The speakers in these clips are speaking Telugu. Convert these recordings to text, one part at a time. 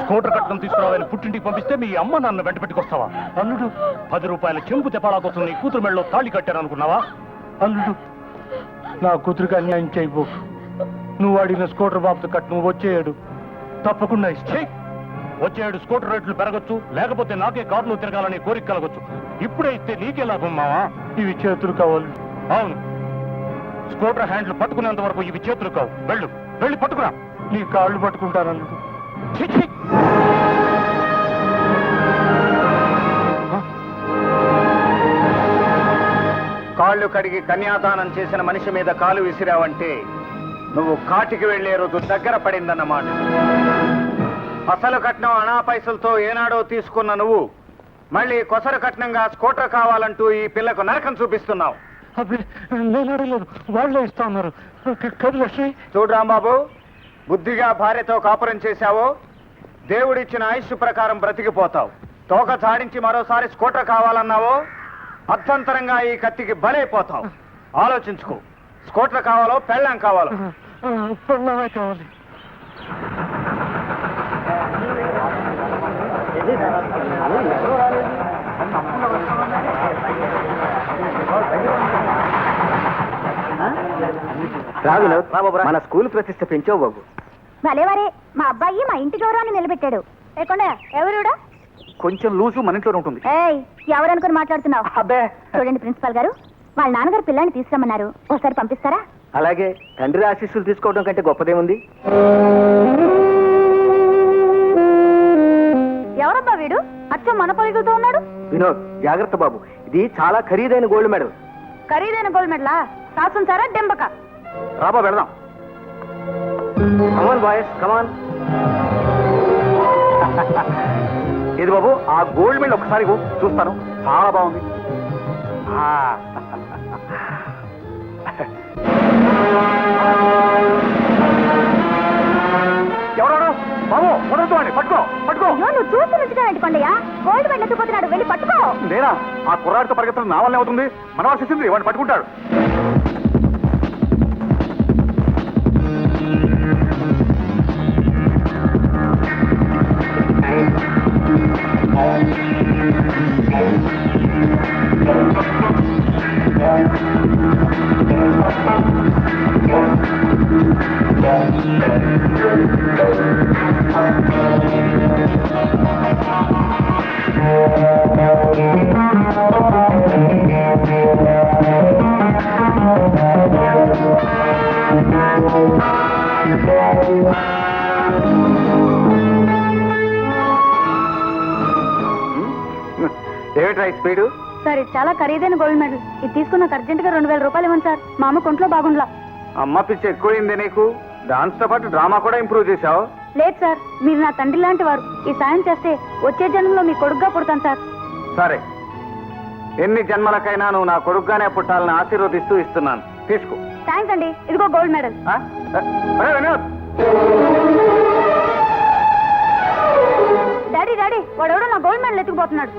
స్కూటర్ కట్టడం తీసుకురావాలని పుట్టింటికి పంపిస్తే మీ అమ్మ నాన్న వెంట పెట్టుకొస్తావా? అల్లుడు 10 రూపాయల చెంపు తెపాలా కోసం నీ కూతురు మెడలో తాళి కట్టారనుకున్నావా? అల్లుడు, నా కూతురికి అన్యాయం చేయబో. నువ్వు అడిగిన స్కూటర్ బాబుతో కట్టు వచ్చేయాడు, తప్పకుండా ఇస్తే వచ్చేయాడు. స్కూటర్ రేట్లు పెరగచ్చు, లేకపోతే నాకే కార్లు తిరగాలనే కోరిక కలగచ్చు. ఇప్పుడే ఇస్తే నీకే లాభం మావా. ఇవి చేతులు కావాలి. అవును, స్కూటర్ హ్యాండ్లు పట్టుకునేంత వరకు ఇవి చేతులు కావు. వెళ్ళు, వెళ్ళి పట్టుకురా. నీ కాళ్ళు పట్టుకుంటాను అల్లుడు. కాళ్ళు కడిగి కన్యాదానం చేసిన మనిషి మీద కాలు విసిరావంటే నువ్వు కాటికి వెళ్లే రోజు దగ్గర పడిందన్నమాట. అసలు కట్నం అనా పైసలతో ఏనాడో తీసుకున్న నువ్వు మళ్ళీ కొసరు కట్నంగా స్కూటర్ కావాలంటూ ఈ పిల్లకు నరకం చూపిస్తున్నావు. నేను అడగలేదు, వాళ్ళే ఇస్తా ఉన్నారు. చూడు రాంబాబు, బుద్ధిగా భార్యతో కాపురం చేశావో దేవుడిచ్చిన ఆయుష్ ప్రకారం బ్రతికిపోతావు. తోక చాడించి మరోసారి స్కూటర్ కావాలన్నావో అర్థంతరంగా ఈ కత్తికి బలైపోతావు. ఆలోచించుకో, స్కూటర్ కావాలో పెళ్ళాం కావాలో? పెళ్ళామే కావాలి. రాగులు, మన స్కూల్ ప్రతిష్ట పెంచావు బాబు. భలేవారే, మా అబ్బాయి మా ఇంటి గౌరవాన్ని నిలబెట్టాడు. లేకుండా ఎవరుడా? కొంచెం లూజు మన ఇంట్లో ఉంటుంది. ఏయ్, ఎవరనుకుని మాట్లాడుతున్నావు? అబ్బే, చూడండి ప్రిన్సిపాల్ గారు, వాళ్ళ నాన్నగారు పిల్లాన్ని తీసుకురమ్మన్నారు. ఒకసారి పంపిస్తారా? అలాగే. తండ్రి ఆశీస్సులు తీసుకోవడం కంటే గొప్పదేముంది? ఎవరబ్బా వీడు? అచ్చం మన పొరుగుతూ ఉన్నాడు. వినోద్, జాగ్రత్త బాబు, ఇది చాలా ఖరీదైన గోల్డ్ మెడల్. ఖరీదైన గోల్డ్ మెడలా? కాసుంచారా డెంబక? రాబా వెళదాం. కమాన్ బాయ్స్, కమాన్. ఇది బాబు, ఆ గోల్డ్ మెడల్ ఒకసారి చూస్తాను. చాలా బాగుంది. ఎవరు బాబు? వదలతో అండి, పట్టుకో పట్టుకో. నువ్వు చూసి నుంచుగా పెట్టుకోండియా. గోల్డ్ మెడల్ ఎత్తుకుపోతున్నాడు, వెళ్ళి పట్టుకో. నేనా? ఆ కుర్రాడితో పరిగెత్తడం నా వల్లే అవుతుంది. మనవాసిస్తుంది, వాడిని పట్టుకుంటాడు. ఏమిట్రా స్పీడు? సార్, ఇది చాలా ఖరీదైన గోల్డ్ మెడల్. ఇది తీసుకున్నాక అర్జెంట్ గా 2000 రూపాయలు ఇవ్వండి సార్. మా అమ్మ కొంట్లో బాగుండలా. అమ్మ పిచ్చి ఎక్కువైంది నీకు. డాన్స్ తో పాటు డ్రామా కూడా ఇంప్రూవ్ చేశావు. లేదు సార్, మీరు నా తండ్రి లాంటి వారు. ఈ సాయం చేస్తే వచ్చే జన్మలో మీ కొడుకుగా పుడతాను సార్. సరే, ఎన్ని జన్మలకైనా నువ్వు నా కొడుకుగానే పుట్టాలని ఆశీర్వదిస్తూ ఇస్తున్నాను. తీసుకో. థ్యాంక్స్ అండి. ఇదిగో గోల్డ్ మెడల్. డాడీ డాడీ, వాడెవడో నా గోల్డ్ మెడల్ ఎత్తుకుపోతున్నాడు.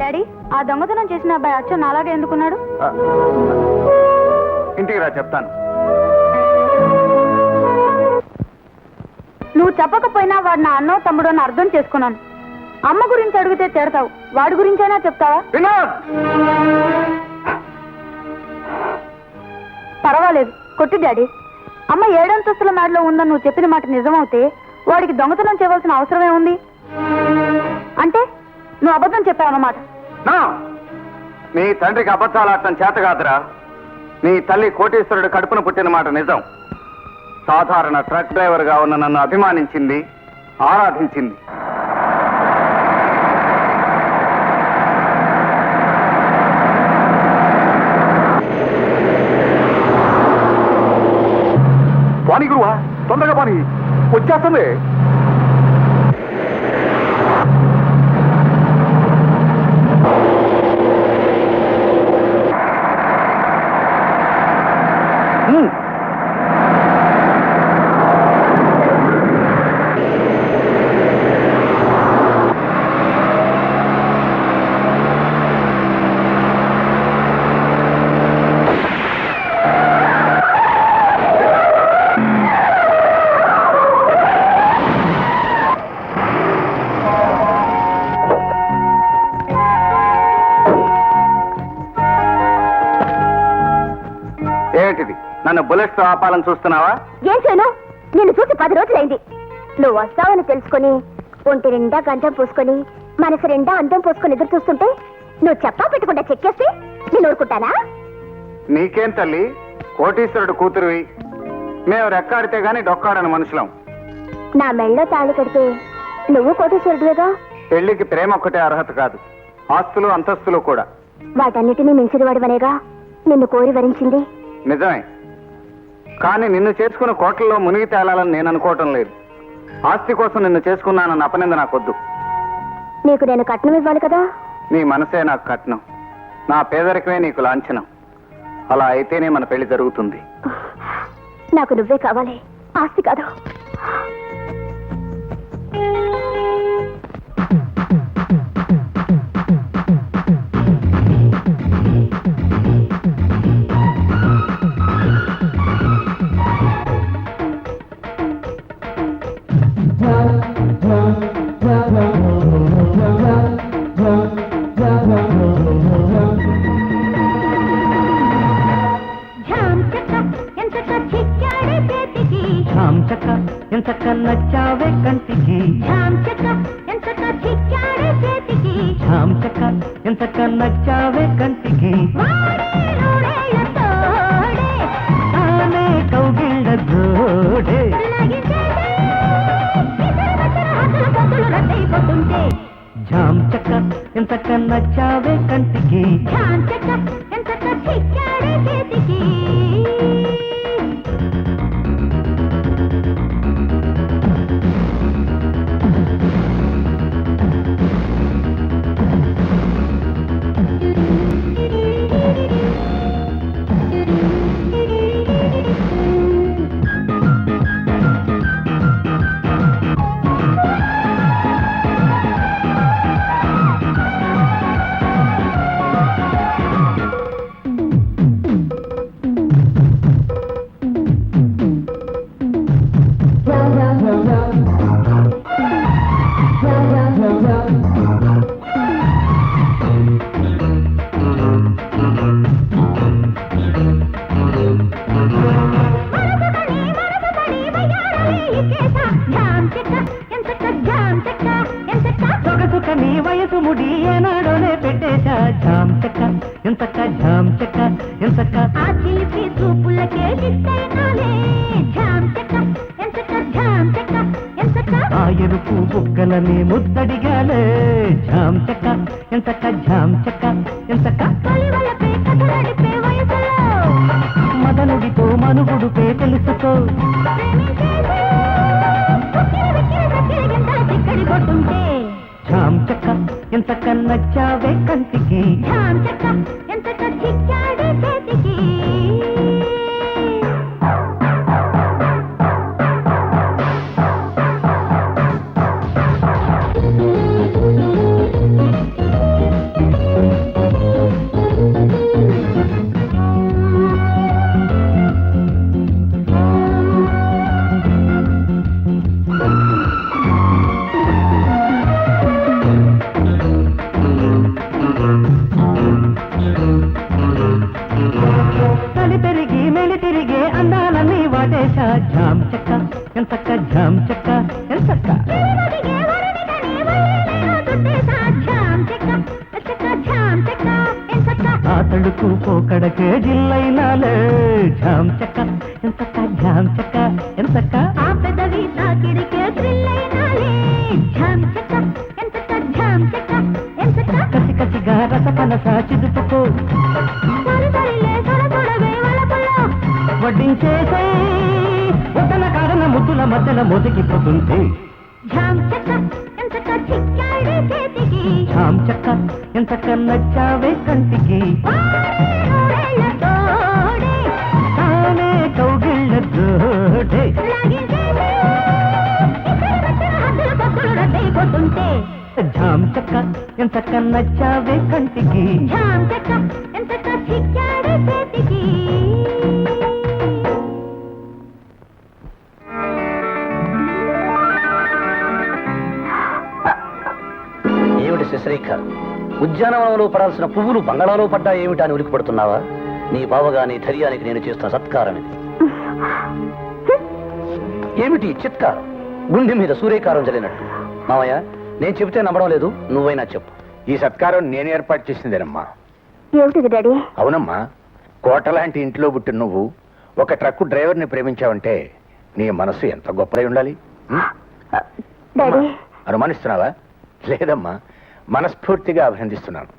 డాడీ, ఆ దొంగతనం చేసిన అబ్బాయి అచ్చం నాలాగే ఎందుకున్నాడు? ఇంటికి రా, చెప్తాను. నువ్వు చెప్పకపోయినా వాడు నా అన్నో తమ్ముడు అని అర్థం చేసుకున్నాను. అమ్మ గురించి అడిగితే తిడతావు, వాడి గురించైనా చెప్తావా? పర్వాలేదు, కొట్టు డాడీ. అమ్మ 7 అంతస్తుల మేడలో ఉందని నువ్వు చెప్పిన మాట నిజమవుతే వాడికి దొంగతనం చేయవలసిన అవసరమే ఉంది. అంటే నువ్వు అబద్ధం చెప్పావన్నమాట. నీ తండ్రికి అబద్ధాలు ఆడటం చేత కాదురా. నీ తల్లి కోటీశ్వరుడు కడుపున పుట్టిన మాట నిజం. సాధారణ ట్రక్ డ్రైవర్ గా ఉన్న నన్ను అభిమానించింది, ఆరాధించింది. పానీ గురువా, తొందరగా పానీ, వచ్చేస్తుంది. ఏమిటిది? నన్ను బుల్లెట్స్ తో ఆపాలని చూస్తున్నావా? ఏం చేయను? నిన్ను చూసి 10 రోజులైంది. నువ్వు వస్తావని తెలుసుకొని ఒంటి నిండా గంధం పూసుకొని మనసు నిండా అందం పూసుకొని ఎదురు చూస్తుంటే నువ్వు చెప్పా పెట్టకుండా చెక్కేస్తే నేను ఊరుకుంటానా? నీకేం తల్లి, కోటీశ్వరుడు కూతురువి. మేము రెక్కాడితే గాని డొక్కాడని మనుషులం. నా మెళ్ళో తాళి కడితే నువ్వు కోటీశ్వరుడువేగా. పెళ్లికి ప్రేమ ఒక్కటే అర్హత కాదు, ఆస్తులు అంతస్తులు కూడా. వాటన్నిటినీ మించిన వాడివనేగా నిన్ను కోరి వరించింది. నిజమే, కానీ నిన్ను చేసుకున్న కోట్లలో మునిగి తేలాలని నేను అనుకోవటం లేదు. ఆస్తి కోసం నిన్ను చేసుకున్నానన్న అపనింద నాకొద్దు. నీకు నేను కట్నం ఇవ్వాలి కదా. నీ మనసే నాకు కట్నం, నా పేదరికమే నీకు లాంఛనం. అలా అయితేనే మన పెళ్లి జరుగుతుంది. నాకు నువ్వే కావాలి, ఆస్తి కాదు. ఎంతక నచ్చావే కంటికి, ఎంతక నచ్చావే కంటికి, తానే కౌగిళ్ళ జోడే, ఝామ్ చక్క ఎంతక నచ్చావే కంటికి. సొగసుక నీ వయసు ముడి ఏనాడోనే పెట్టేశా, ఝామ్ చెక్క ఎంతక, ఝామ్ చెక్క ఎంతక, ఆ చిలిపి చూపులకే దిక్కైనాలే, ఝామ్ చెక్క ఎంతక, ఝామ్ చెక్క ఎంతక, ఆ ఎరుపు బుగ్గలని ముద్దడిగాలే, ఝామ్ చెక్క ఎంతక, ఝామ్ చెక్క ఎంతక, కలివలపై కథలడిపే వయసులో మదనుడితో మనుగుడుపే తెలుసుకో, కొట్టుంటే ఝామ్ చెక్క ఎంతక నచ్చావే కంటికి. ఝామ్ చెక్క ఎంతక చిక్కాడే చేతికి. తలి పెరిగి మెలి తిరిగే అందాలన్నీ వాటేశా, ఝామ్ చెక్క ఎంతక, ఝామ్ చెక్క ఎంతక, ఆ తడుకు పోకడకే జిల్లైనాలే, ఝామ్ చెక్క ఎంతక, ఝామ్ చెక్క ఎంతక, ఆ పెదవి తాకిడికే థ్రిల్లైనాలే, ఝామ్ చెక్క ఎంతక, ఝామ్ చెక్క ఎంతక, కసి కసిగా రసపనస చిదుపుకో, సరి సరిలే సొరసొరవే వలపులో వడ్డించేసే వదన కారణ ముద్దుల మధ్యన మొదగిపోతుంది, ఝామ్ చెక్క ఎంతక చిక్కాడే చేతికి. ఝామ్ చెక్క ఎంతక నచ్చావే కంటికి, నూరేళ్లతోడే తానే కౌగిళ్ళ జోడే, లాగించేసే ఇద్దరు పెట్టిన హద్దుల పద్దులు రద్దయిపోతుంటే, ఝామ్ చెక్క ఎంతక నచ్చావే కంటికి. ఝామ్ చెక్క ఎంతక చిక్కాడే చేతికి. ఏమిటి శశరేఖ, ఉద్యానవనంలో పడాల్సిన పువ్వులు బంగాళాలో పడ్డా ఏమిటా అని ఉలికి పడుతున్నావా? నీ బావగా నీ ధైర్యానికి నేను చేస్తున్న సత్కారం ఇది. ఏమిటి చిత్కారం? గుండె మీద సూర్యకారం చల్లినట్టు. మావయ్య, నేను చెబితే నమ్మడం లేదు, నువ్వైనా చెప్పు. ఈ సత్కారం నేను ఏర్పాటు చేసిందేనమ్మా. ఏమిటిది డాడీ? అవునమ్మా, కోట లాంటి ఇంట్లో పుట్టిన నువ్వు ఒక ట్రక్కు డ్రైవర్ని ప్రేమించావంటే నీ మనసు ఎంత గొప్పదై ఉండాలి. డాడీ, అనుమానిస్తున్నావా? లేదమ్మా, మనస్ఫూర్తిగా అభినందిస్తున్నాను.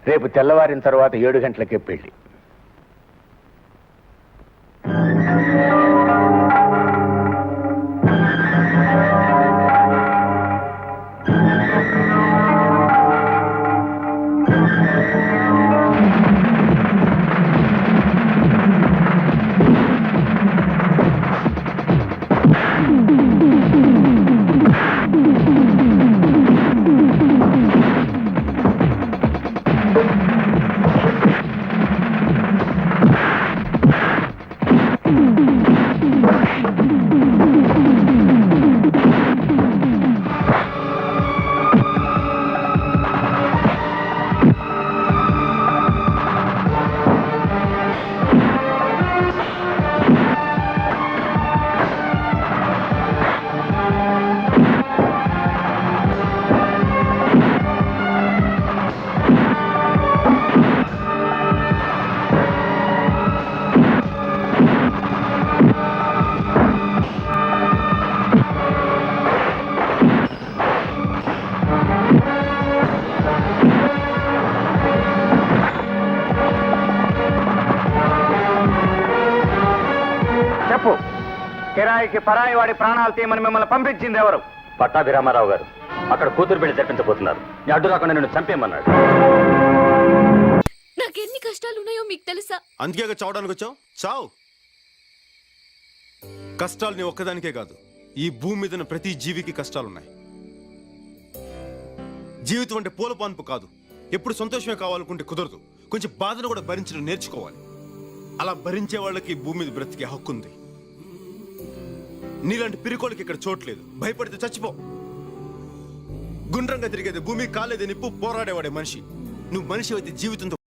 రేపు తెల్లవారిన తర్వాత 7 గంటలకే పెళ్లి. చెప్పు, కిరాయికి పరాయి వాడి ప్రాణాలు తీయమని మిమ్మల్ని పంపించింది ఎవరు? పట్టాభిరామారావు గారు అక్కడ కూతురు పెళ్లి జరిపించబోతున్నారు. నీ అడ్డు రాకుండా నిన్ను చంపేయమన్నాడు. నాకెన్ని కష్టాలు ఉన్నాయో మీకు తెలుసా? అందుకే చావడానికి వచ్చావు. చావు. కష్టాలు నీ ఒక్కదానికే కాదు, ఈ భూమి మీద ఉన్న ప్రతి జీవికి కష్టాలున్నాయి. జీవితం అంటే పూల పాన్పు కాదు. ఎప్పుడు సంతోషమే కావాలనుకుంటే కుదరదు. కొంచెం బాధను కూడా భరించడం నేర్చుకోవాలి. అలా భరించే వాళ్ళకి భూమి మీద బ్రతికే హక్కు ఉంది. నీలాంటి పిరికోళ్ళకి ఇక్కడ చోట్లేదు. భయపడితే చచ్చిపో. గుండ్రంగా తిరిగేది భూమి, కాలేదే నిప్పు, పోరాడేవాడే మనిషి. నువ్వు మనిషి అయితే జీవితంతో